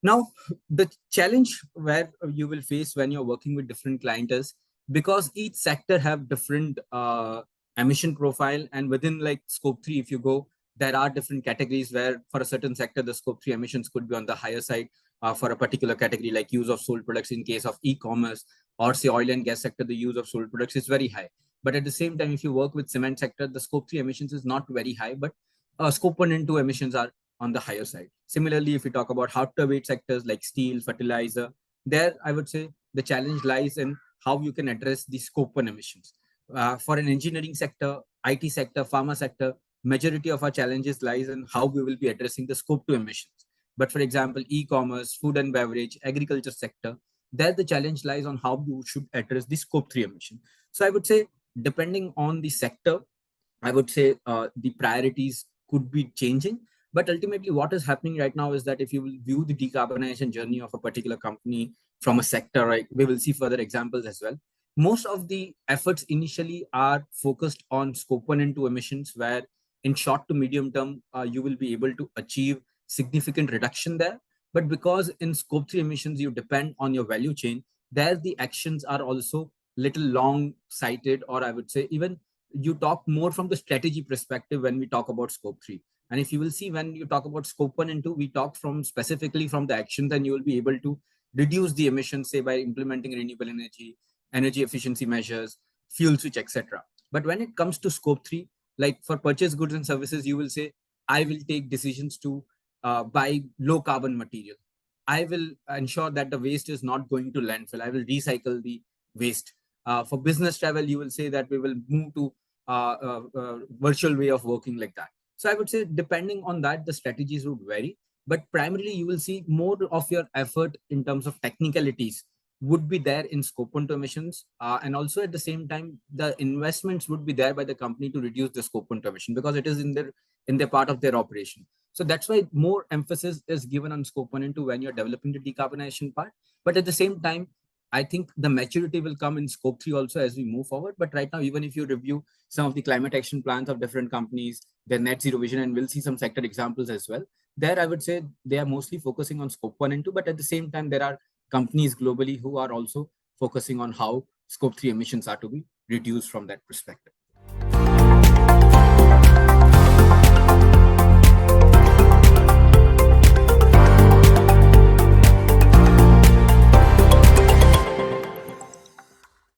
Now, the challenge where you will face when you're working with different clients is because each sector have different emission profile, and within like scope 3, if you go, there are different categories where for a certain sector, the scope 3 emissions could be on the higher side. For a particular category like use of sold products in case of e-commerce, or say oil and gas sector, the use of sold products is very high. But at the same time, if you work with cement sector, the scope 3 emissions is not very high, but scope 1 and 2 emissions are on the higher side. Similarly, if we talk about hard to abate sectors like steel, fertilizer, there I would say the challenge lies in how you can address the scope 1 emissions. For an engineering sector, IT sector, pharma sector, majority of our challenges lies in how we will be addressing the scope 2 emissions. But for example, e-commerce, food and beverage, agriculture sector, there the challenge lies on how you should address the scope 3 emission. So I would say, depending on the sector, I would say the priorities could be changing. But ultimately, what is happening right now is that if you will view the decarbonization journey of a particular company from a sector, right, we will see further examples as well. Most of the efforts initially are focused on scope 1 and 2 emissions, where in short to medium term, you will be able to achieve significant reduction there. But because in scope 3 emissions, you depend on your value chain, there the actions are also little long sighted, or I would say even you talk more from the strategy perspective when we talk about scope 3. And if you will see, when you talk about scope 1 and 2, we talk from specifically from the actions, and you will be able to reduce the emissions, say by implementing renewable energy, energy efficiency measures, fuel switch, etc. But when it comes to scope 3, like for purchase goods and services, you will say, I will take decisions to buy low carbon material. I will ensure that the waste is not going to landfill. I will recycle the waste. For business travel, you will say that we will move to virtual way of working, like that. So I would say, depending on that, the strategies would vary. But primarily, you will see more of your effort in terms of technicalities would be there in scope 1 to emissions. And also at the same time, the investments would be there by the company to reduce the scope 1 to emission, because it is in their part of their operation. So that's why more emphasis is given on scope 1 and 2 when you're developing the decarbonization part. But at the same time, I think the maturity will come in scope 3 also as we move forward. But right now, even if you review some of the climate action plans of different companies, their net zero vision, and we'll see some sector examples as well, there I would say they are mostly focusing on scope 1 and 2. But at the same time, there are companies globally who are also focusing on how scope 3 emissions are to be reduced from that perspective.